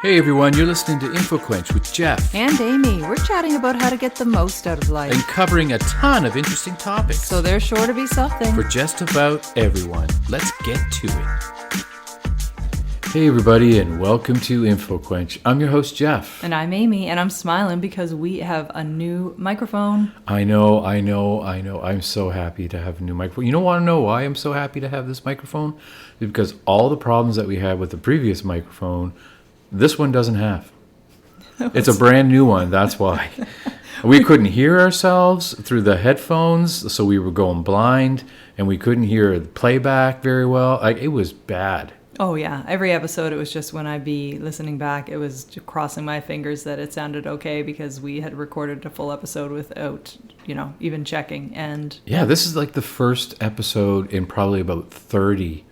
Hey everyone, you're listening to InfoQuench with Jeff. And Amy. We're chatting about how to get the most out of life. And covering a ton of interesting topics. So there's sure to be something. For just about everyone. Let's get to it. Hey everybody, and welcome to InfoQuench. I'm your host, Jeff. And I'm Amy, and I'm smiling because we have a new microphone. I know. I'm so happy to have a new microphone. You don't want to know why I'm so happy to have this microphone? Because all the problems that we had with the previous microphone, this one doesn't have. It's a brand new one, that's why. We couldn't hear ourselves through the headphones, so we were going blind, and we couldn't hear the playback very well. It was bad. Oh, yeah. Every episode, it was just when I'd be listening back, it was crossing my fingers that it sounded okay because we had recorded a full episode without, even checking. And yeah, this is like the first episode in probably about 30,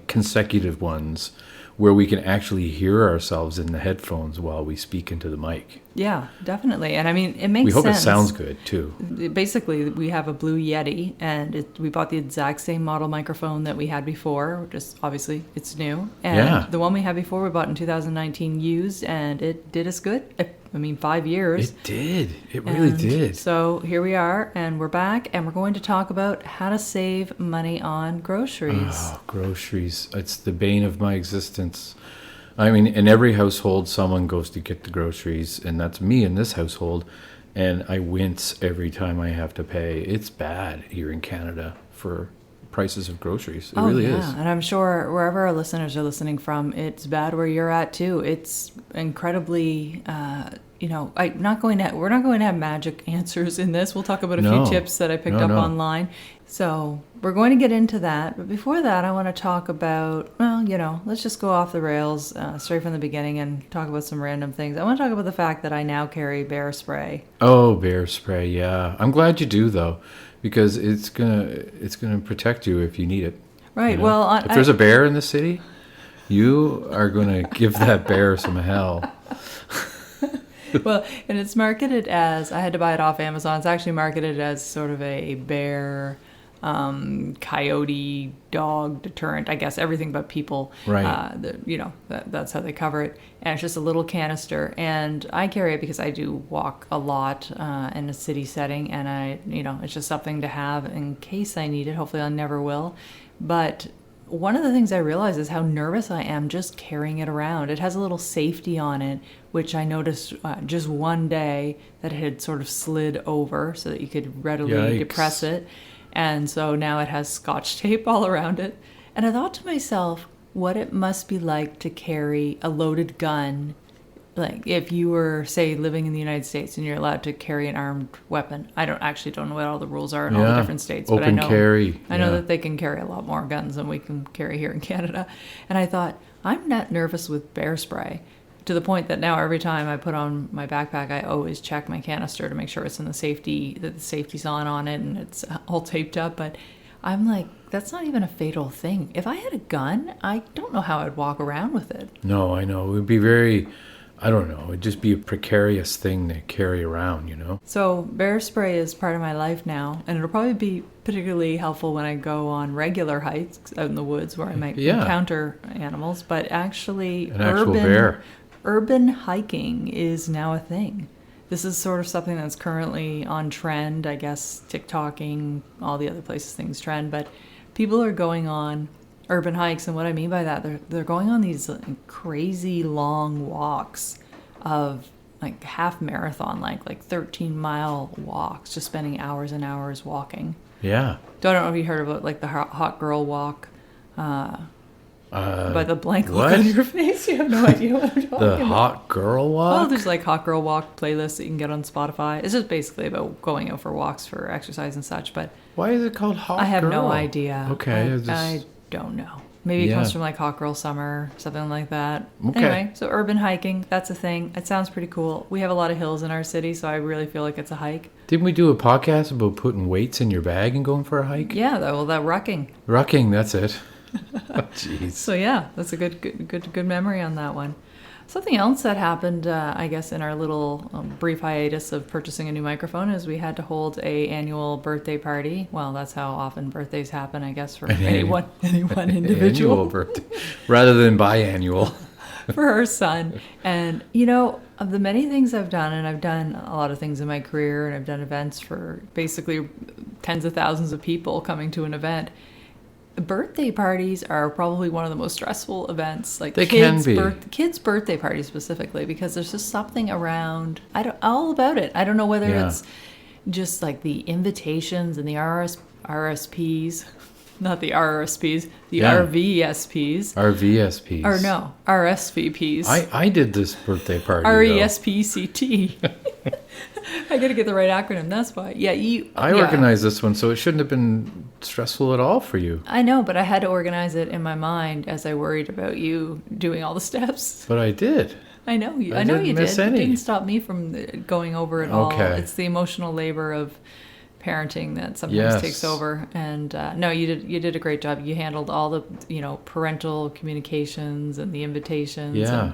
consecutive ones where we can actually hear ourselves in the headphones while we speak into the mic. Yeah, definitely. And I mean, it makes sense. We hope it sounds good, too. Basically, we have a Blue Yeti, and we bought the exact same model microphone that we had before. Just obviously, it's new. And the one we had before, we bought in 2019 used, and it did us good. 5 years. It did. It really did. So here we are, and we're back, and we're going to talk about how to save money on groceries. Oh, groceries. It's the bane of my existence. I mean, in every household, someone goes to get the groceries, and that's me in this household, and I wince every time I have to pay. It's bad here in Canada for prices of groceries. It really is. And I'm sure wherever our listeners are listening from, it's bad where you're at too. It's incredibly, we're not going to have magic answers in this. We'll talk about a few tips that I picked up online. So we're going to get into that. But before that, I want to talk about, let's just go off the rails straight from the beginning and talk about some random things. I want to talk about the fact that I now carry bear spray. Oh, bear spray, yeah. I'm glad you do, though, because it's gonna protect you if you need it. Right. Well, if there's a bear in the city, you are gonna give that bear some hell. Well, and it's marketed as, I had to buy it off Amazon. It's actually marketed as sort of a bear, coyote, dog deterrent. I guess everything but people. Right. That's how they cover it. And it's just a little canister. And I carry it because I do walk a lot in a city setting, and it's just something to have in case I need it. Hopefully, I never will. But one of the things I realize is how nervous I am just carrying it around. It has a little safety on it, which I noticed just one day that it had sort of slid over so that you could readily depress it. And so now it has Scotch tape all around it. And I thought to myself, what it must be like to carry a loaded gun. Like if you were, say, living in the United States and you're allowed to carry an armed weapon. I don't know what all the rules are in all the different states. Open but I know, carry. I know that they can carry a lot more guns than we can carry here in Canada. And I thought, I'm not nervous with bear spray. To the point that now every time I put on my backpack, I always check my canister to make sure it's in that the safety's on it and it's all taped up. But I'm like, that's not even a fatal thing. If I had a gun, I don't know how I'd walk around with it. No, I know. It would be very, I don't know. It'd just be a precarious thing to carry around, So bear spray is part of my life now, and it'll probably be particularly helpful when I go on regular hikes out in the woods where I might encounter animals. But actually, an actual bear. Urban hiking is now a thing. This is sort of something that's currently on trend. I guess TikToking, all the other places things trend, but people are going on urban hikes, and what I mean by that, they're going on these crazy long walks of like half marathon, like 13-mile walks, just spending hours and hours walking. Yeah. Don't know if you heard about like the hot girl walk. By the blank look on your face, you have no idea what I'm talking about. The hot girl walk? Oh, there's like hot girl walk playlists that you can get on Spotify. It's just basically about going out for walks for exercise and such. But why is it called hot girl? I have no idea. Okay. I don't know. Maybe it comes from like hot girl summer, something like that. Okay. Anyway, so urban hiking, that's a thing. It sounds pretty cool. We have a lot of hills in our city, so I really feel like it's a hike. Didn't we do a podcast about putting weights in your bag and going for a hike? Yeah, that rucking. Rucking, that's it. Oh, jeez. So yeah, that's a good memory on that one. Something else that happened, I guess, in our little brief hiatus of purchasing a new microphone is we had to hold a annual birthday party. Well, that's how often birthdays happen, I guess, for any one individual. Annual birthday, rather than biannual. For her son. And, of the many things I've done, and I've done a lot of things in my career, and I've done events for basically tens of thousands of people coming to an event. Birthday parties are probably one of the most stressful events. Like They can be. Kids' birthday parties specifically, because there's just something around. All about it. I don't know whether it's just like the invitations and the RSPs, not the RRSPs, the RVSPs. RVSPs. Or no, RSVPs. I did this birthday party. RESPCT. I got to get the right acronym. That's why. I organized this one, so it shouldn't have been stressful at all for you. I know, but I had to organize it in my mind as I worried about you doing all the steps. But I did. I know you. I know didn't you miss did. It any. didn't stop me from going over it all. Okay. It's the emotional labor of parenting that sometimes takes over. And no, you did a great job. You handled all the parental communications and the invitations. Yeah. And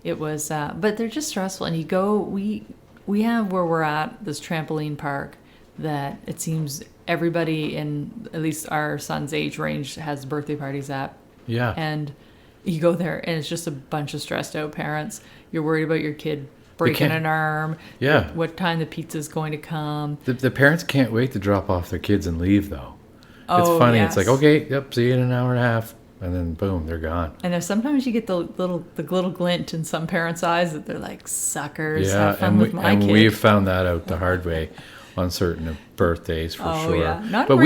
it was, but they're just stressful. And you go, we have where we're at, this trampoline park, that it seems everybody in at least our son's age range has birthday parties at. Yeah. And you go there and it's just a bunch of stressed out parents. You're worried about your kid breaking an arm. Yeah. What time the pizza's going to come. The parents can't wait to drop off their kids and leave, though. It's Oh, funny. yes. It's like, okay, yep, see you in an hour and a half. And then, boom, they're gone. And sometimes you get the little glint in some parents' eyes that they're like, suckers, Yeah, have fun with my kid. and we've found that out the hard way on certain birthdays, for sure. Yeah. Not in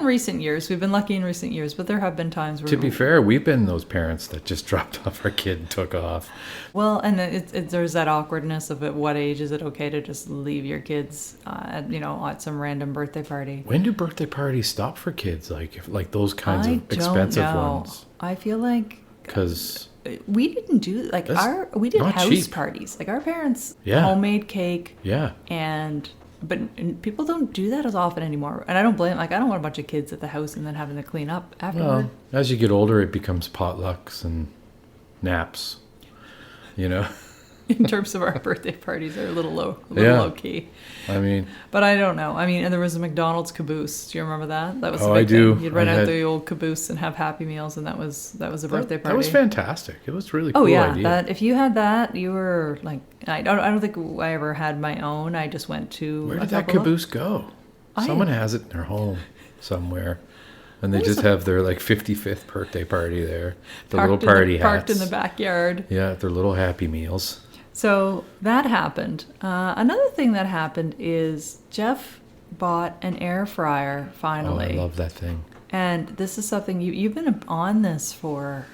recent years. We've been lucky in recent years, but there have been times where... To be fair, we've been those parents that just dropped off our kid and took off. Well, and there's that awkwardness of at what age is it okay to just leave your kids, at some random birthday party. When do birthday parties stop for kids? Like those kinds of expensive ones? I feel like... Because... We didn't do... we did house cheap. parties. Like our parents, Yeah. homemade cake. Yeah. But people don't do that as often anymore. And I don't blame... I don't want a bunch of kids at the house and then having to clean up afterward. Well, as you get older, it becomes potlucks and naps, In terms of our birthday parties, they're a little low key. I mean... But I don't know. I mean, and there was a McDonald's caboose. Do you remember that? That was a big I do. thing. You'd rent out the old caboose and have Happy Meals, and that was a birthday party. That was fantastic. It was really cool. Oh yeah, idea. that if you had that, you were like... I don't think I ever had my own. I just went to... Where did that caboose go? Someone has it in their home somewhere. And they just have their 55th birthday party there. The little party hats. Parked in the backyard. Yeah, their little Happy Meals. So that happened. Another thing that happened is Jeff bought an air fryer finally. Oh, I love that thing. And this is something you've been on this for.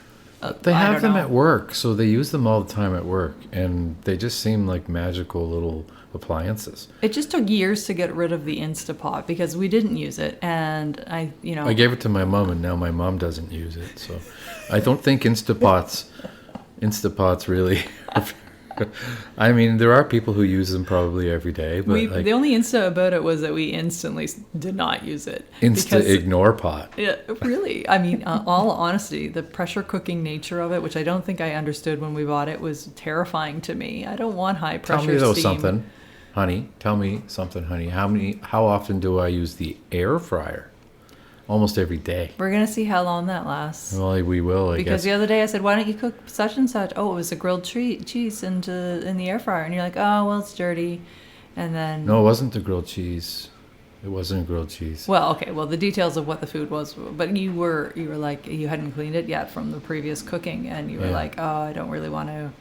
They have them at work, so they use them all the time at work, and they just seem like magical little appliances. It just took years to get rid of the Instapot because we didn't use it, and I gave it to my mom, and now my mom doesn't use it. So I don't think Instapots really. I mean, there are people who use them probably every day, but the only Insta about it was that we instantly did not use it. Ignore pot. Yeah, really. I mean, all honesty, the pressure cooking nature of it, which I don't think I understood when we bought it, was terrifying to me. I don't want high pressure steam. Tell me something, honey. How often do I use the air fryer? Almost every day. We're going to see how long that lasts. Well, we will, I guess. Because the other day I said, why don't you cook such and such? Oh, it was a grilled cheese in the air fryer. And you're like, oh, well, it's dirty. And then... No, it wasn't the grilled cheese. It wasn't grilled cheese. Well, okay. Well, the details of what the food was. But you were like, you hadn't cleaned it yet from the previous cooking. And you were like, oh, I don't really want to...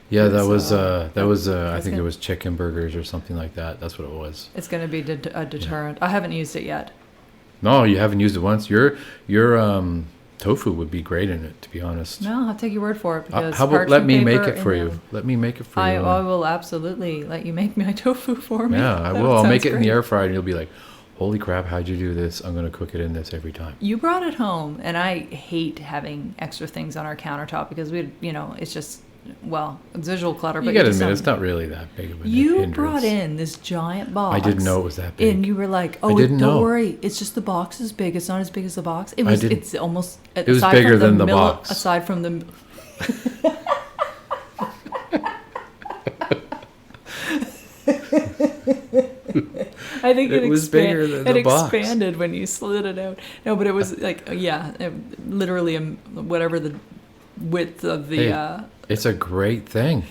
Yeah, that was I think it was chicken burgers or something like that. That's what it was. It's going to be a deterrent. Yeah. I haven't used it yet. No, you haven't used it once. Your tofu would be great in it, to be honest. No, I'll take your word for it. Because how about let me make it for you? Let me make it for you. I will absolutely let you make my tofu for me. Yeah, I will. I'll make it in the air fryer, and you'll be like, holy crap, how'd you do this? I'm going to cook it in this every time. You brought it home, and I hate having extra things on our countertop because it's just... Well, it's visual clutter. You got to admit, it's not really that big of a hindrance. You brought in this giant box. I didn't know it was that big. And you were like, oh, don't worry. It's just the box is big. It's not as big as the box. It was bigger than the box. Aside from the... I think It was bigger than it the box. expanded when you slid it out. No, but it was like, yeah, literally whatever the width of the. Hey, it's a great thing.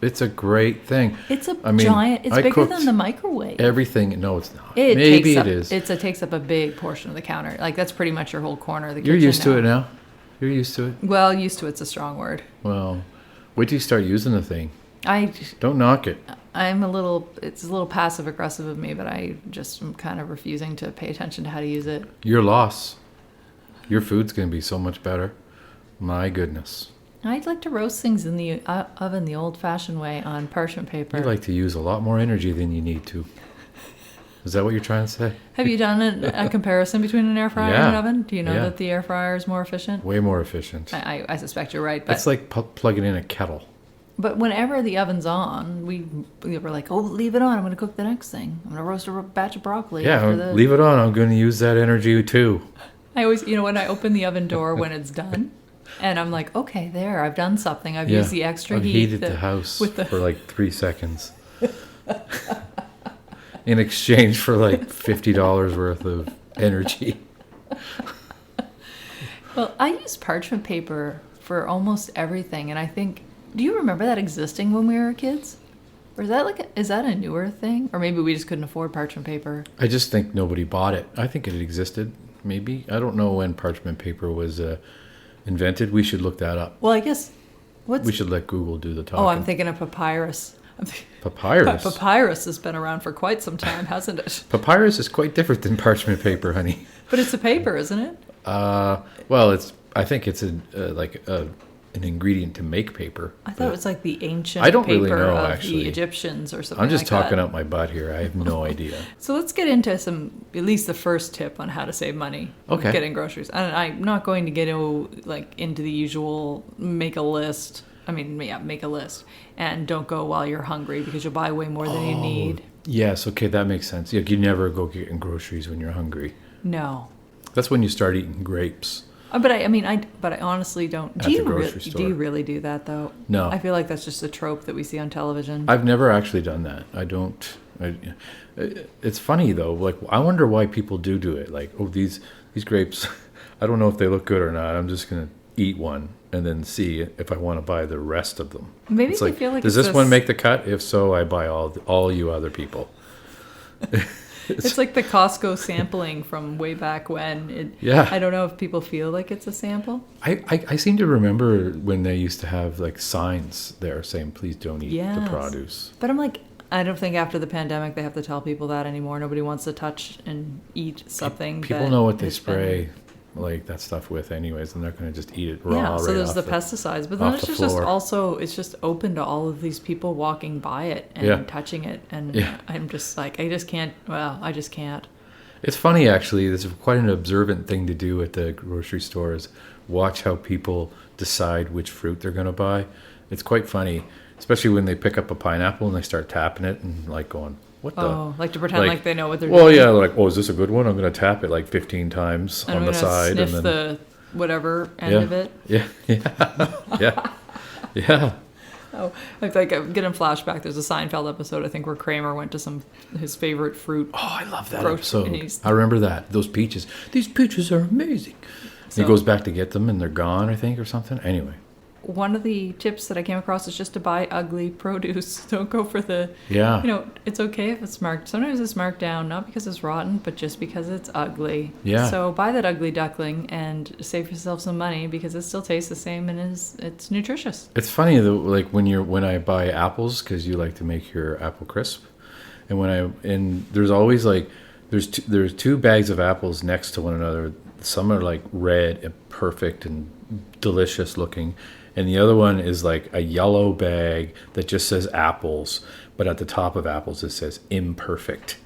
It's a great thing. It's a I mean, giant. It's I bigger cooked than the microwave. everything. No, it's not. It Maybe takes up, it is. It takes up a big portion of the counter. Like that's pretty much your whole corner of the You're kitchen. used to it now. You're used to it. Well, used to it's a strong word. Well, wait till you start using the thing. I Don't knock it. I'm a little. It's a little passive aggressive of me, but I just am kind of refusing to pay attention to how to use it. Your loss. Your food's going to be so much better. My goodness. I'd like to roast things in the oven the old-fashioned way on parchment paper. You like to use a lot more energy than you need to. Is that what you're trying to say? Have you done a comparison between an air fryer and an Yeah. oven? Do you know Yeah. that the air fryer is more efficient? Way more efficient. I suspect you're right, but It's like plugging in a kettle. but whenever the oven's on, we were like, oh, leave it on. I'm going to cook the next thing. I'm going to roast a batch of broccoli. Yeah, after the... leave it on. I'm going to use that energy too. I always, when I open the oven door when it's done, and I'm like, okay, there, I've done something. I've used the extra I've heat. heated the house with the for like 3 seconds. In exchange for like $50 worth of energy. Well, I use parchment paper for almost everything, and I think, do you remember that existing when we were kids? Or is that a newer thing? Or maybe we just couldn't afford parchment paper. I just think nobody bought it. I think it existed, maybe. I don't know when parchment paper was invented. We should look that up. Well, I guess We should let Google do the talking. Oh, I'm thinking of papyrus. Papyrus? Papyrus has been around for quite some time, hasn't it? Papyrus is quite different than parchment paper, honey. But it's a paper, isn't it? Well, I think it's an ingredient to make paper. I thought it was like the ancient I don't paper really know, of actually. the Egyptians or something I'm just like talking that. out my butt here. I have no idea. So let's get into at least the first tip on how to save money. Okay. Getting groceries. And I'm not going to get into the usual make a list. Make a list. And don't go while you're hungry because you'll buy way more than you need. Yes, okay, that makes sense. You never go getting groceries when you're hungry. No. That's when you start eating grapes. But I honestly don't. At the grocery store. Do you really do that though? No. I feel like that's just a trope that we see on television. I've never actually done that. I don't. It's funny though. Like, I wonder why people do it. Like, oh, these grapes, I don't know if they look good or not. I'm just gonna eat one and then see if I want to buy the rest of them. Maybe it's they like, feel like does it's this one make the cut? If so, I buy all you other people. It's like the Costco sampling from way back when. Yeah. I don't know if people feel like it's a sample. I seem to remember when they used to have like signs there saying, please don't eat the Yes. produce. But I'm like, I don't think after the pandemic they have to tell people that anymore. Nobody wants to touch and eat something. People that know what they has been- spray like that stuff with anyways, and they're going to just eat it raw. Yeah, so right there's off the pesticides, but then off it's the just floor. also it's just open to all of these people walking by it and Yeah. touching it, and Yeah. I'm just like, I just can't. Well, I just can't. It's funny, actually. This is quite an observant thing to do at the grocery stores. Watch how people decide which fruit they're going to buy. It's quite funny, especially when they pick up a pineapple and they start tapping it and like going, what the? Oh, like to pretend like they know what they're Well, doing. yeah, like, oh, is this a good one? I'm going to tap it like 15 times And on I'm the gonna side. sniff And then, the whatever end yeah, of it. yeah, yeah, yeah. Oh, like I'm getting flashback. There's a Seinfeld episode, I think, where Kramer went to his favorite fruit. Oh, I love that Grocery- episode. I remember that. Those peaches. These peaches are amazing. So- he goes back to get them and they're gone, I think, or something. Anyway. One of the tips that I came across is just to buy ugly produce. Don't go for the, Yeah. it's okay if it's marked. Sometimes it's marked down, not because it's rotten, but just because it's ugly. Yeah. So buy that ugly duckling and save yourself some money because it still tastes the same and it's nutritious. It's funny though, like when I buy apples, because you like to make your apple crisp, and there's always like there's two bags of apples next to one another. Some are like red and perfect and delicious looking, and the other one is like a yellow bag that just says apples, but at the top of apples it says imperfect.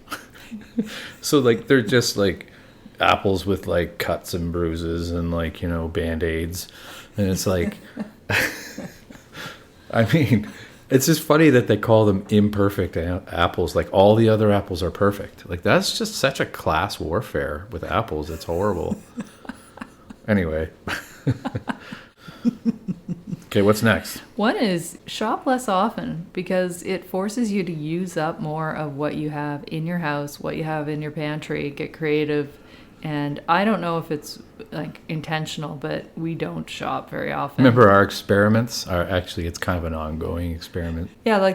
So like they're just like apples with like cuts and bruises and like band-aids, and it's like I mean, it's just funny that they call them imperfect apples. Like all the other apples are perfect. Like that's just such a class warfare with apples. It's horrible. Anyway. Okay, what's next? One is shop less often because it forces you to use up more of what you have in your house, what you have in your pantry, get creative. And I don't know if it's like intentional, but we don't shop very often. Remember our experiments? Actually, it's kind of an ongoing experiment. Yeah,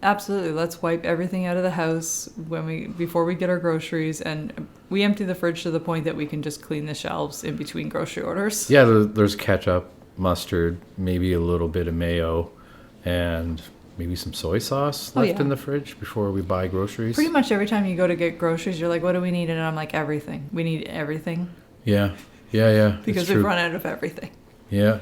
absolutely. Let's wipe everything out of the house before we get our groceries, and we empty the fridge to the point that we can just clean the shelves in between grocery orders. Yeah, there's ketchup, mustard, maybe a little bit of mayo, and maybe some soy sauce left in the fridge before we buy groceries. Pretty much every time you go to get groceries, you're like, what do we need? And I'm like, everything. We need everything. Yeah. Because we've run out of everything. Yeah.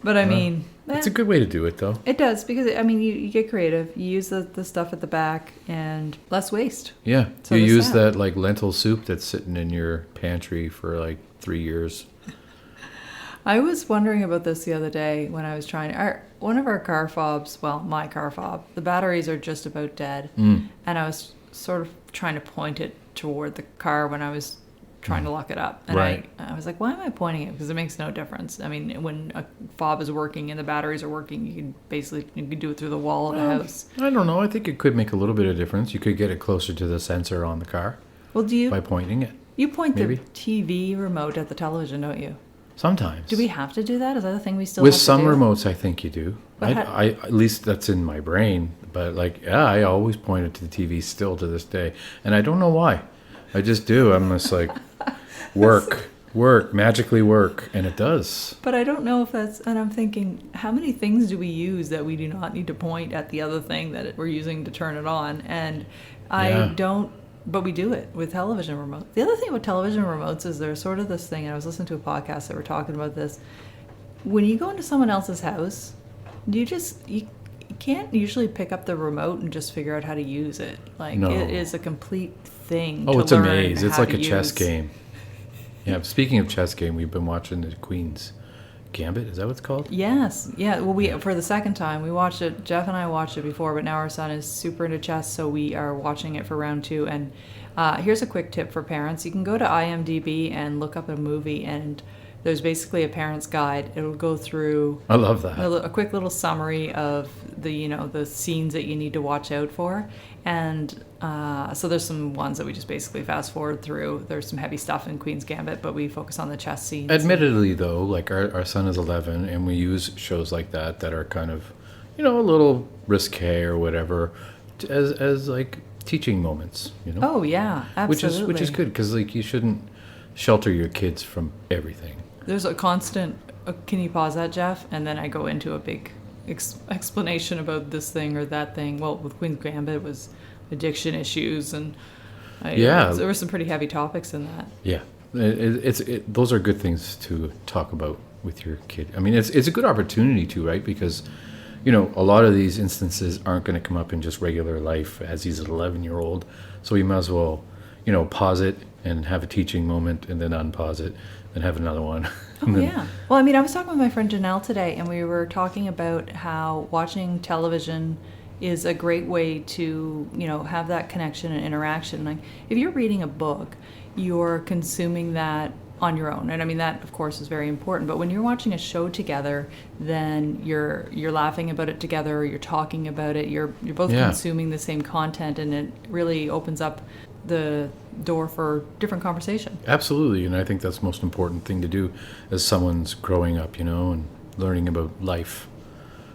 But I mean... It's a good way to do it, though. It does, because, I mean, you get creative. You use the stuff at the back and less waste. Yeah. So you use that, like, lentil soup that's sitting in your pantry for, like, 3 years. I was wondering about this the other day when I was one of our car fobs, well, my car fob, the batteries are just about dead. And I was sort of trying to point it toward the car when I was trying to lock it up. And I was like, why am I pointing it? Because it makes no difference. I mean, when a fob is working and the batteries are working, you can do it through the wall of the house. I don't know. I think it could make a little bit of difference. You could get it closer to the sensor on the car. Well, by pointing it? You point the TV remote at the television, don't you? Sometimes. Do we have to do that? Is that a thing we still With have to some do? remotes, I think you do. I at least that's in my brain. But I always point it to the TV still to this day. And I don't know why. I just do. I'm just like, magically work. And it does. But I don't know if that's, and I'm thinking, how many things do we use that we do not need to point at the other thing that we're using to turn it on? And I don't. But we do it with television remotes. The other thing with television remotes is there's sort of this thing, and I was listening to a podcast that were talking about this. When you go into someone else's house, you can't usually pick up the remote and just figure out how to use it. Like, no. It is a complete thing. Oh, it's a maze. It's like a chess use. game. Yeah, speaking of chess game, we've been watching the Queen's Gambit. Is that what it's called? Yes. Yeah. Well, for the second time, we watched it. Jeff and I watched it before, but now our son is super into chess, so we are watching it for round 2. And here's a quick tip for parents. You can go to IMDb and look up a movie, and there's basically a parent's guide. It'll go through... I love that. A quick little summary of the scenes that you need to watch out for. And so there's some ones that we just basically fast forward through. There's some heavy stuff in Queen's Gambit, but we focus on the chess scenes. Admittedly, though, like our son is 11, and we use shows like that are kind of, a little risque or whatever, as like teaching moments. Oh yeah, absolutely. Which is good, because like you shouldn't shelter your kids from everything. There's a constant. Can you pause that, Jeff? And then I go into a big explanation about this thing or that thing. Well, with Queen's Gambit, it was addiction issues, and there were some pretty heavy topics in that. Yeah, those are good things to talk about with your kid. I mean, it's a good opportunity too, right? Because a lot of these instances aren't going to come up in just regular life as he's an 11-year-old. So you might as well, pause it and have a teaching moment, and then unpause it and have another one. Yeah. Well, I mean, I was talking with my friend Janelle today, and we were talking about how watching television is a great way to, have that connection and interaction. Like, if you're reading a book, you're consuming that on your own. And I mean, that, of course, is very important. But when you're watching a show together, then you're laughing about it together, or you're talking about it, you're both consuming the same content, and it really opens up the door for different conversation. Absolutely, and I think that's the most important thing to do as someone's growing up, and learning about life,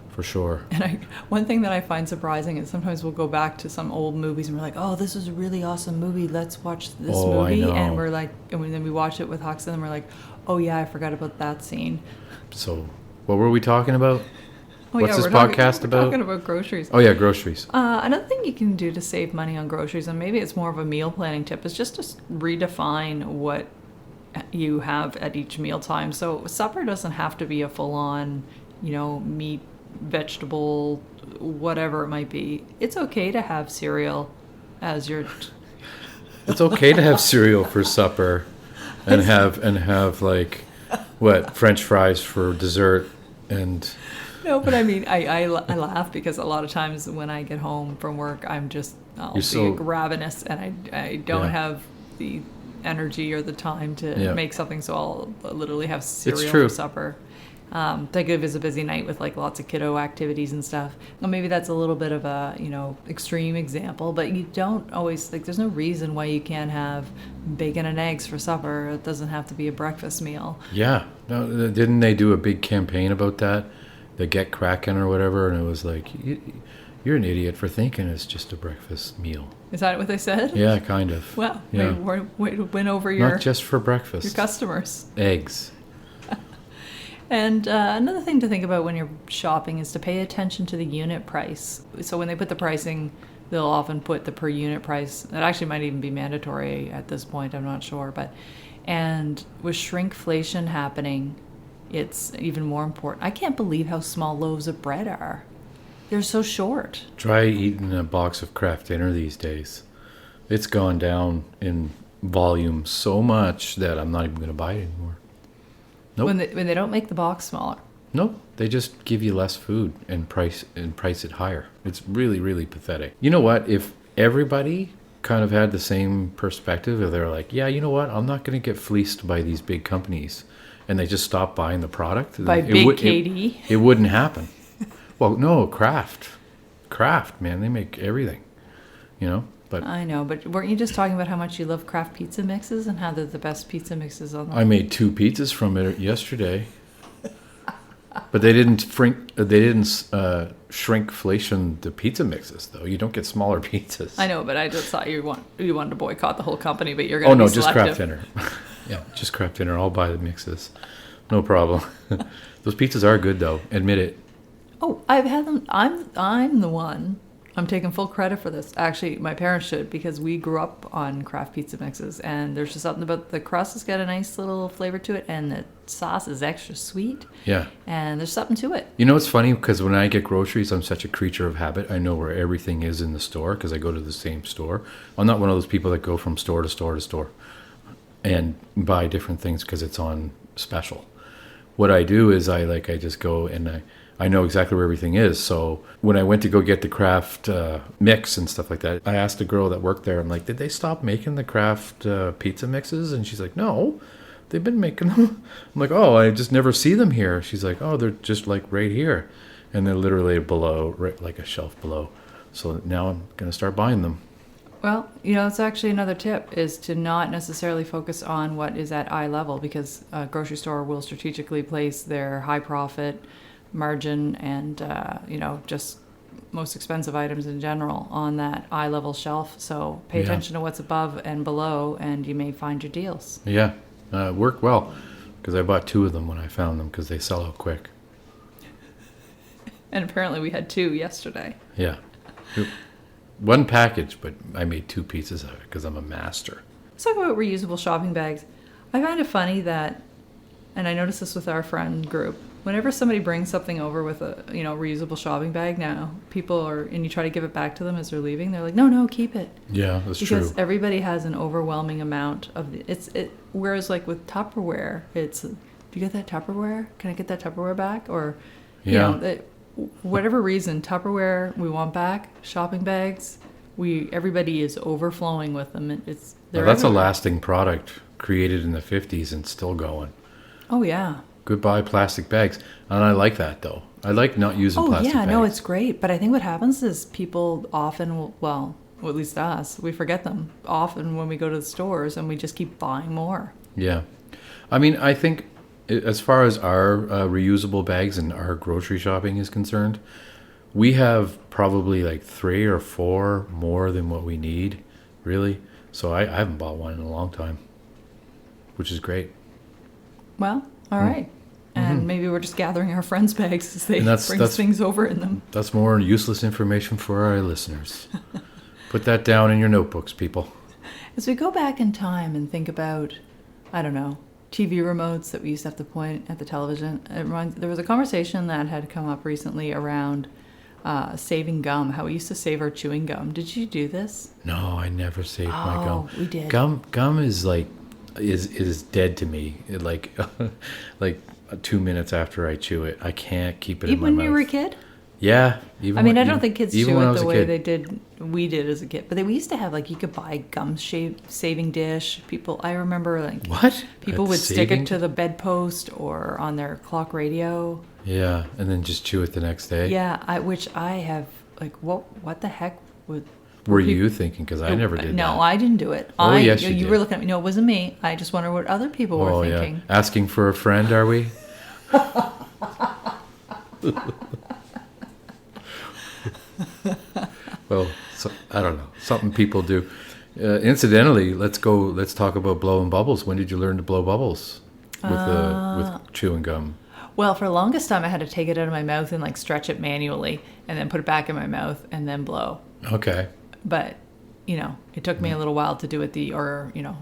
for sure. And one thing that I find surprising is sometimes we'll go back to some old movies and we're like, oh, this is a really awesome movie, let's watch this movie. I know. And we're like, and then we watch it with Hux, and we're like, oh yeah, I forgot about that scene. So, what were we talking about? Oh, What's this we're podcast about? We're talking about groceries. Oh yeah, groceries. Another thing you can do to save money on groceries, and maybe it's more of a meal planning tip, is just to redefine what you have at each meal time. So supper doesn't have to be a full-on, meat, vegetable, whatever it might be. It's okay to have cereal as your... It's okay to have cereal for supper, and have like, French fries for dessert, and... No, but I mean, I laugh because a lot of times when I get home from work, I'll be ravenous, and I don't have the energy or the time to make something, so I'll literally have cereal for supper. Thanksgiving is a busy night with like lots of kiddo activities and stuff. Well, maybe that's a little bit of a, extreme example, but you don't always, like, there's no reason why you can't have bacon and eggs for supper. It doesn't have to be a breakfast meal. Yeah. No, didn't they do a big campaign about that? The Get Crackin' or whatever, and it was like, you're an idiot for thinking it's just a breakfast meal. Is that what they said? Yeah, kind of. Well, yeah. way to win over your Not just for breakfast. your customers. Eggs. And another thing to think about when you're shopping is to pay attention to the unit price. So when they put the pricing, they'll often put the per unit price. It actually might even be mandatory at this point, I'm not sure. And with shrinkflation happening, it's even more important. I can't believe how small loaves of bread are. They're so short. Try eating a box of Kraft Dinner these days. It's gone down in volume so much that I'm not even going to buy it anymore. Nope. When they don't make the box smaller. Nope. They just give you less food and price it higher. It's really, really pathetic. You know what? If everybody kind of had the same perspective, if they're like, yeah, you know what? I'm not going to get fleeced by these big companies, and they just stop buying the product. By Big KD. It wouldn't happen. Well, no, Kraft, man, they make everything, But I know, but weren't you just talking about how much you love Kraft pizza mixes and how they're the best pizza mixes on the I made 2 pizzas from it yesterday, but they didn't shrinkflation the pizza mixes though. You don't get smaller pizzas. I know, but I just thought you wanted to boycott the whole company, but you're Oh going to no, be just selective. Kraft Dinner. Yeah, just Kraft Dinner. I'll buy the mixes, no problem. Those pizzas are good though. Admit it. Oh, I've had them. I'm the one. I'm taking full credit for this. Actually, my parents should, because we grew up on Kraft pizza mixes, and there's just something about the crust has got a nice little flavor to it, and the sauce is extra sweet. Yeah. And there's something to it. You know, it's funny because when I get groceries, I'm such a creature of habit. I know where everything is in the store because I go to the same store. I'm not one of those people that go from store to store to store and buy different things because it's on special. What I do is I just go and I know exactly where everything is. So when I went to go get the Kraft mix and stuff like that, I asked a girl that worked there, I'm like, did they stop making the Kraft pizza mixes? And she's like, no, they've been making them. I'm like, oh, I just never see them here. She's like, oh, they're just like right here. And they're literally below, right, like a shelf below. So now I'm going to start buying them. Well, it's actually another tip is to not necessarily focus on what is at eye level, because a grocery store will strategically place their high profit margin and, just most expensive items in general on that eye level shelf. So pay attention to what's above and below, and you may find your deals. Yeah, worked well because I bought 2 of them when I found them because they sell out quick. And apparently we had 2 yesterday. Yeah. 1 package, but I made 2 pieces of it because I'm a master. Let's talk about reusable shopping bags. I find it funny that, and I noticed this with our friend group, whenever somebody brings something over with a reusable shopping bag now, and you try to give it back to them as they're leaving, they're like, no, keep it. Yeah, that's true. Because everybody has an overwhelming amount of whereas like with Tupperware, do you get that Tupperware? Can I get that Tupperware back? Or whatever reason, Tupperware we want back, shopping bags, everybody is overflowing with them. That's a lasting product created in the 50s and still going. Oh yeah. Goodbye plastic bags. And I like that though. I like not using plastic bags. No, it's great. But I think what happens is people often at least us, we forget them often when we go to the stores and we just keep buying more. Yeah. I mean, I think as far as our reusable bags and our grocery shopping is concerned, we have probably like 3 or 4 more than what we need, really. So I haven't bought one in a long time, which is great. Well, all right. And maybe we're just gathering our friends' bags as they bring things over in them. That's more useless information for our listeners. Put that down in your notebooks, people. As we go back in time and think about, I don't know, TV remotes that we used to have to point at the television, there was a conversation that had come up recently around saving gum, how we used to save our chewing gum. Did you do this? No, I never saved my gum. Oh, we did. Gum is like is dead to me. Like 2 minutes after I chew it, I can't keep it in my mouth. Even when you were a kid? Yeah. Even I mean, when- I don't think kids even chew when I it was the a way kid. we did as a kid. But we used to have, like, you could buy gum saving dish. People, I remember, like, What? people A would stick saving- it to the bedpost or on their clock radio. Yeah, and then just chew it the next day. Yeah, which I have, like, what the heck would... Were you thinking? Because I never did No, that. I didn't do it. Oh, yes, you did. were looking at me. No, it wasn't me. I just wonder what other people were Oh, thinking. yeah. Asking for a friend, are we? Well, I don't know. Something people do. Incidentally, let's talk about blowing bubbles. When did you learn to blow bubbles with chewing gum? Well, for the longest time, I had to take it out of my mouth and, like, stretch it manually and then put it back in my mouth and then blow. Okay. But, it took me a little while to do it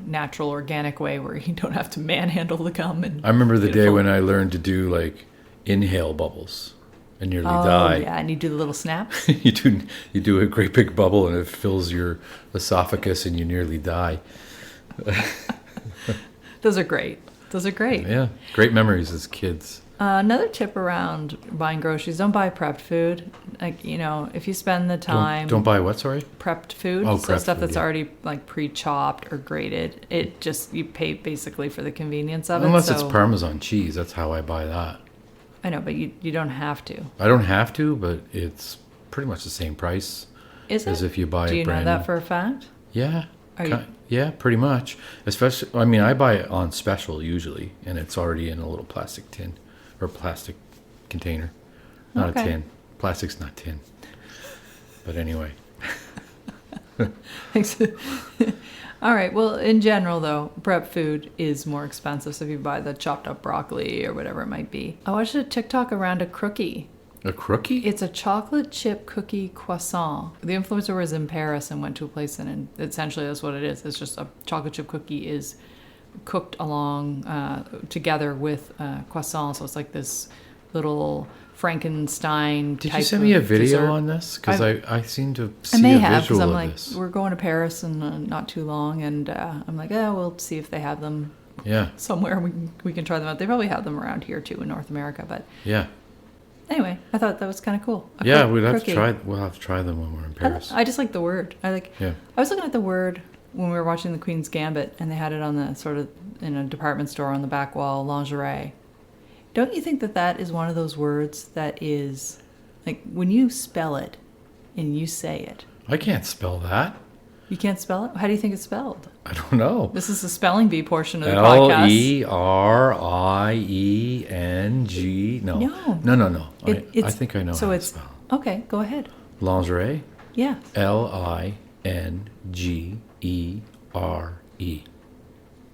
natural, organic way where you don't have to manhandle the gum. And I remember the get it day full. when I learned to do, like, inhale bubbles and nearly Oh, die. yeah, and you do the little snap. you do a great big bubble and it fills your esophagus and you nearly die. Those are great. Yeah, great memories as kids. Another tip around buying groceries, don't buy prepped food. Like, if you spend the time... Don't buy what, sorry? Prepped food. Oh, so prepped stuff food, that's yeah. already, like, pre-chopped or grated. You pay basically for the convenience of it. Unless it's Parmesan cheese, that's how I buy that. I know, but you don't have to. I don't have to, but it's pretty much the same price Is it? as if you buy Do it you know brand that new. for a fact? Yeah. Are you- Yeah, pretty much. Especially, I mean, I buy it on special usually, and it's already in a little plastic tin or plastic container. Not Okay. a tin. Plastic's not tin. But anyway. Thanks. All right. Well, in general, though, prep food is more expensive. So if you buy the chopped up broccoli or whatever it might be. I watched a TikTok around a crookie. A crookie? It's a chocolate chip cookie croissant. The influencer was in Paris and went to a place, and essentially that's what it is. It's just a chocolate chip cookie is cooked along together with croissant. So it's like this little Frankenstein Did type you send me a of video dessert. on this? Because I seem to I see may a have, because visual I'm of like, this. we're going to Paris in not too long, and I'm like, we'll see if they have them Yeah, somewhere. We can try them out. They probably have them around here too in North America. But yeah. anyway, I thought that was kind of cool. Yeah, we'll have Cookie. to try them when we're in Paris. I just like the word. Yeah. I was looking at the word when we were watching The Queen's Gambit, and they had it on the sort of in a department store on the back wall, lingerie. Don't you think that is one of those words that is, like, when you spell it and you say it, I can't spell that. you can't spell it? How do you think it's spelled? I don't know. This is the spelling bee portion of the podcast. Lerieng. No. No. I think I know so how it's, to spell. Okay, go ahead. Lingerie. Yeah. Lingere.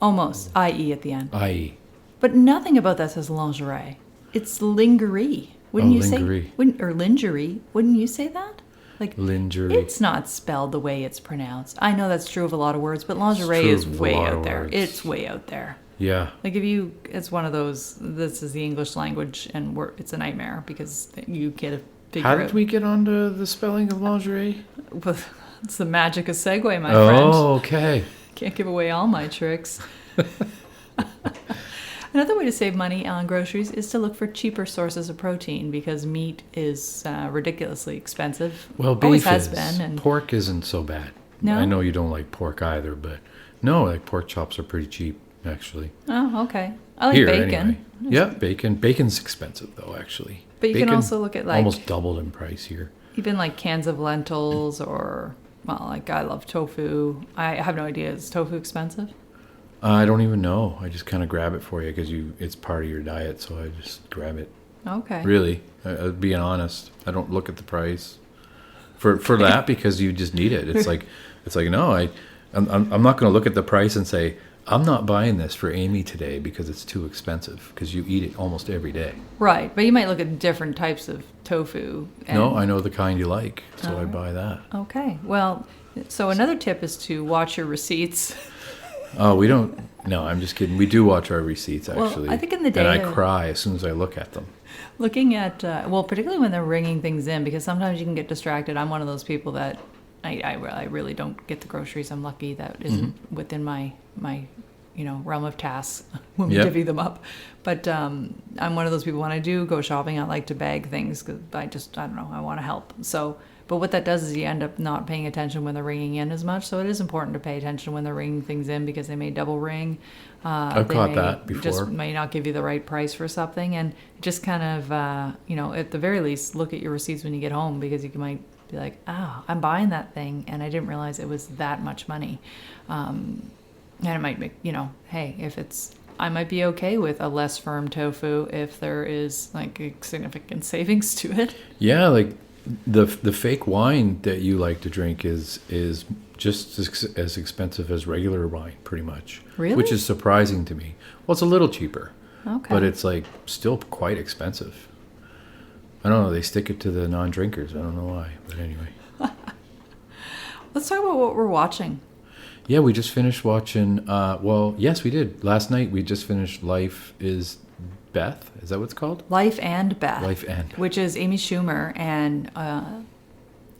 Almost. I-E at the end. I-E. But nothing about that says lingerie. It's lingerie. Wouldn't you lingerie. say? Or lingerie. Wouldn't you say that? Like, Lingerie. it's not spelled the way it's pronounced. I know that's true of a lot of words, but lingerie true is of a way lot out of there. words. It's way out there. Yeah. Like, it's one of those, this is the English language, and it's a nightmare because you can't figure How out. did we get onto the spelling of lingerie? It's the magic of segue, my friend. Oh, okay. Can't give away all my tricks. Another way to save money on groceries is to look for cheaper sources of protein because meat is ridiculously expensive. Well, beef always has is. been. And Pork isn't so bad. No? I know you don't like pork either, but no, like pork chops are pretty cheap, actually. oh, okay. I like Here, bacon. anyway. Yeah, bacon. Bacon's expensive, though, actually. But you can Bacon also look at, like, almost doubled in price here. even like cans of lentils or, well, like I love tofu. I have no idea. Is tofu expensive? I don't even know. I just kind of grab it for you because it's part of your diet, so I just grab it. Okay. Really, being honest, I don't look at the price for that because you just need it. It's like no, I'm not going to look at the price and say I'm not buying this for Amy today because it's too expensive because you eat it almost every day. Right. But you might look at different types of tofu. No, I know the kind you like, so I buy that. Okay. Well, so another tip is to watch your receipts. Oh, we don't. No, I'm just kidding. We do watch our receipts, actually. Well, I think in the And I day- cry as soon as I look at them. Looking at, well, particularly when they're ringing things in, because sometimes you can get distracted. I'm one of those people that I really don't get the groceries. I'm lucky that isn't within my realm of tasks when we Yep. divvy them up. But I'm one of those people, when I do go shopping, I like to bag things because I don't know, I want to help. So, but what that does is you end up not paying attention when they're ringing in as much. So it is important to pay attention when they're ringing things in, because they may double ring. I've They caught may that before. Just may not give you the right price for something, and just kind of, at the very least, look at your receipts when you get home, because you might be like, oh, I'm buying that thing and I didn't realize it was that much money. And it might make, hey, I might be okay with a less firm tofu if there is like a significant savings to it. Yeah, like the fake wine that you like to drink is just as expensive as regular wine, pretty much. Really? Which is surprising to me. Well, it's a little cheaper, Okay. but it's like still quite expensive. I don't know. They stick it to the non-drinkers. I don't know why, but anyway. Let's talk about what we're watching. Yeah, we just finished watching. Yes, we did. Last night we just finished Life is Beth. Is that what it's called? Life and Beth. Life and. Which is Amy Schumer, and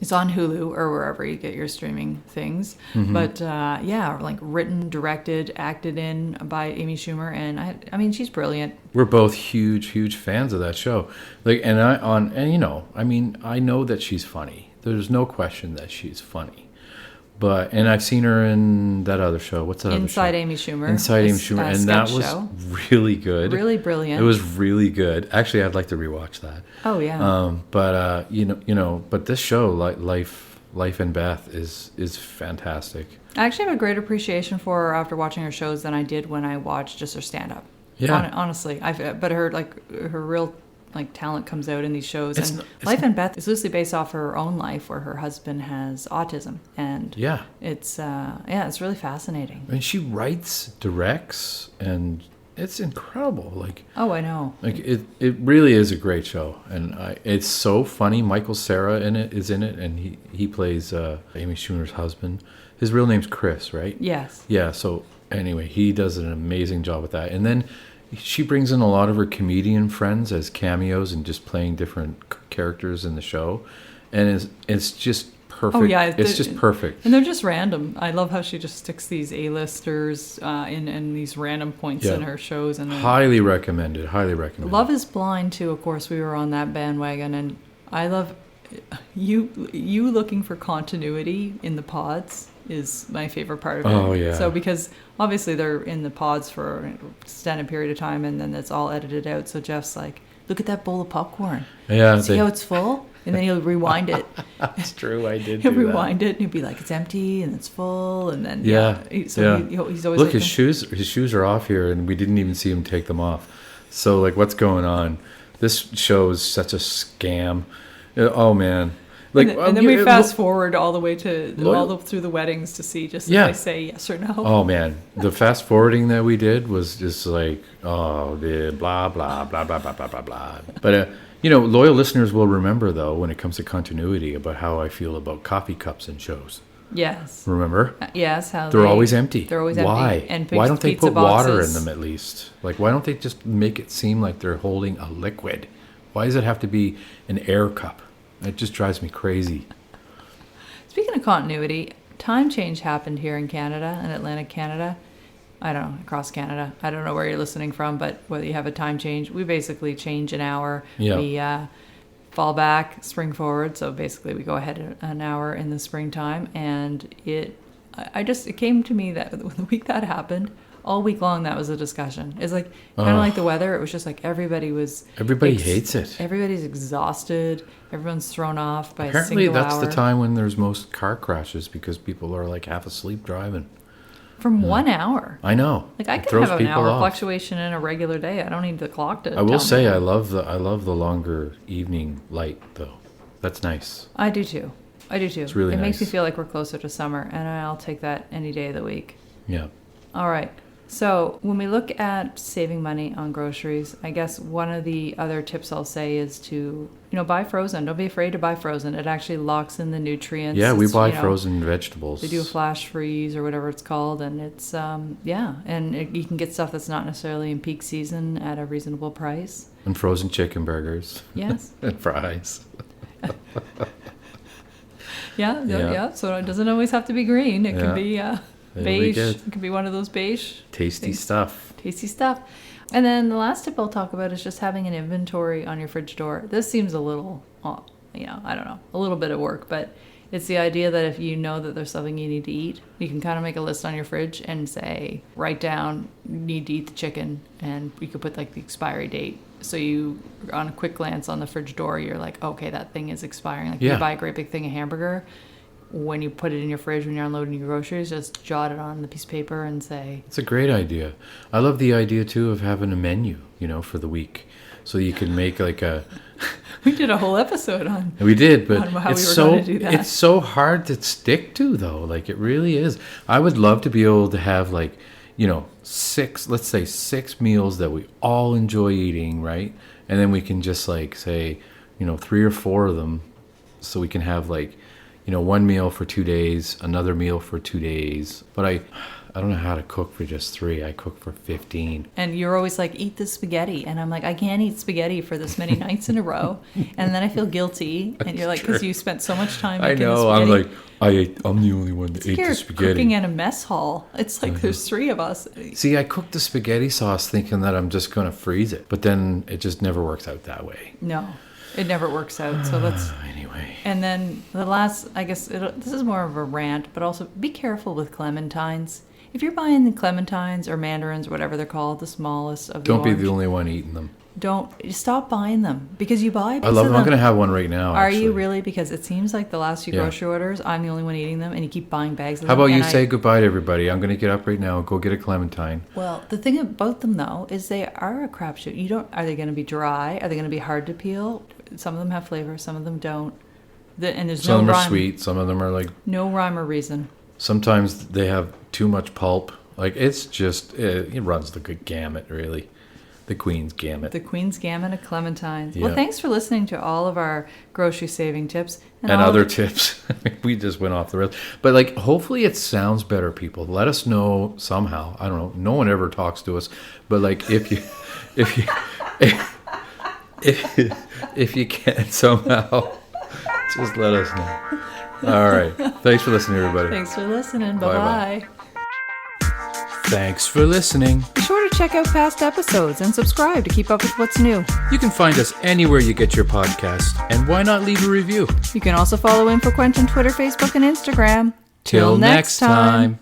it's on Hulu or wherever you get your streaming things. Mm-hmm. But like written, directed, acted in by Amy Schumer, and I mean, she's brilliant. We're both huge fans of that show. I know that she's funny. There's no question that she's funny. And I've seen her in that other show. What's that Inside other show? Amy Schumer. Inside Amy Schumer, and that sketch was show. really good. Really brilliant. It was really good. Actually, I'd like to rewatch that. Oh yeah. But this show, Life and Beth, is fantastic. I actually have a great appreciation for her after watching her shows than I did when I watched just her stand up. Yeah. Honestly, but her real talent comes out in these shows. It's And not- it's Life not- and Beth is loosely based off her own life, where her husband has autism, and Yeah. it's really fascinating. I mean, she writes, directs, and it's incredible. Oh, I know. It really is a great show, and it's so funny. Michael Cera is in it, and he plays Amy Schumer's husband. His real name's Chris, right? Yes. Yeah. So anyway, he does an amazing job with that, and then she brings in a lot of her comedian friends as cameos and just playing different characters in the show, and it's just perfect. Oh yeah, it's just perfect. And they're just random. I love how she just sticks these A-listers in these random points in her shows. And Highly recommended. Highly recommended. Love is Blind too. Of course, we were on that bandwagon, and I love you looking for continuity in the pods is my favorite part of it. Oh, yeah. So because obviously they're in the pods for an extended period of time, and then it's all edited out. So Jeff's like, look at that bowl of popcorn. Yeah. See how it's full? And then he'll rewind it. That's true. I did. He'll do rewind it, and he'll be like, it's empty and it's full, and then he's always Look, like his shoes are off here, and we didn't even see him take them off. So what's going on? This show is such a scam. Oh man. And then we fast forward all the way to Loyal- through the weddings to see just Yeah. if I say yes or no. Oh man, the fast forwarding that we did was just like, the blah blah blah blah blah blah blah blah. But loyal listeners will remember though, when it comes to continuity, about how I feel about coffee cups in shows. Yes. Remember? Yes. How They're always empty. They're always empty. Why? And Why don't they pizza put water in boxes. them at least? Why don't they just make it seem like they're holding a liquid? Why does it have to be an air cup? It just drives me crazy. Speaking of continuity, time change happened here in Canada, in Atlantic Canada. I don't know, across Canada. I don't know where you're listening from, but whether you have a time change, we basically change an hour. Yeah. We fall back, spring forward. So basically we go ahead an hour in the springtime. And it came to me that the week that happened, all week long, that was a discussion. It's like kind of like the weather. It was just like everybody hates it. Everybody's exhausted. Everyone's thrown off by Apparently a single that's hour. the time when there's most car crashes, because people are like half asleep driving. From 1 hour. I know. Like I It can throws have an people hour off. fluctuation in a regular day. I don't need the clock to I will tell say me. I love the longer evening light though. That's nice. I do too. It's really It makes me nice. feel like we're closer to summer, and I'll take that any day of the week. Yeah. All right. So when we look at saving money on groceries, I guess one of the other tips I'll say is to, buy frozen. Don't be afraid to buy frozen. It actually locks in the nutrients. Yeah, we It's, buy frozen vegetables. They do a flash freeze or whatever it's called, and it's you can get stuff that's not necessarily in peak season at a reasonable price. And frozen chicken burgers. Yes. And fries. Yeah. Yeah. So it doesn't always have to be green. It can be. It'll be Beige. good. It could be one of those beige. Tasty things. stuff. Tasty stuff. And then the last tip I'll talk about is just having an inventory on your fridge door. This seems a little, I don't know, a little bit of work, but it's the idea that if you know that there's something you need to eat, you can kind of make a list on your fridge and say, write down, you need to eat the chicken, and you could put like the expiry date. So you, on a quick glance on the fridge door, you're like, okay, that thing is expiring. Like you buy a great big thing of hamburger. When you put it in your fridge, when you're unloading your groceries, just jot it on the piece of paper and say... It's a great idea. I love the idea, too, of having a menu, for the week. So you can make like a... We did a whole episode on... We did, but how we were going to do that. It's so hard to stick to, though. Like, it really is. I would love to be able to have, like, 6 meals that we all enjoy eating, right? And then we can just, like, say, 3 or 4 of them, so we can have, like... one meal for 2 days, another meal for 2 days. But I don't know how to cook for just 3. I cook for 15. And you're always like, eat the spaghetti. And I'm like, I can't eat spaghetti for this many nights in a row. And then I feel guilty. And you're like, because you spent so much time making the spaghetti. I'm like, I'm the only one that ate the spaghetti. Cooking in a mess hall. It's like there's 3 of us. See, I cooked the spaghetti sauce thinking that I'm just going to freeze it. But then it just never works out that way. No. It never works out, so let's... Anyway. And then the last, I guess, this is more of a rant, but also be careful with clementines. If you're buying the clementines or mandarins, or whatever they're called, the smallest of the Don't be orange, the only one eating them. Stop buying them, because you buy... I love them. I'm going to have one right now, Are actually. you really? Because it seems like the last few grocery orders, I'm the only one eating them, and you keep buying bags of them. How about you say goodbye to everybody? I'm going to get up right now and go get a clementine. Well, the thing about them, though, is they are a crapshoot. Are they going to be dry? Are they going to be hard to peel? Some of them have flavor, some of them don't. And there's some no of them rhyme. are sweet, some of them are like... No rhyme or reason. Sometimes they have too much pulp. Like, it's just... It runs the good gamut, really. The Queen's Gamut. The Queen's Gamut of clementines. Yeah. Well, thanks for listening to all of our grocery saving tips. And other tips. We just went off the rails. But, like, hopefully it sounds better, people. Let us know somehow. I don't know. No one ever talks to us. But, like, if you can somehow, just let us know. All right. Thanks for listening, everybody. Thanks for listening. Bye-bye. Thanks for listening. Be sure to check out past episodes and subscribe to keep up with what's new. You can find us anywhere you get your podcast. And why not leave a review? You can also follow InfoQuench on Twitter, Facebook, and Instagram. Till next time.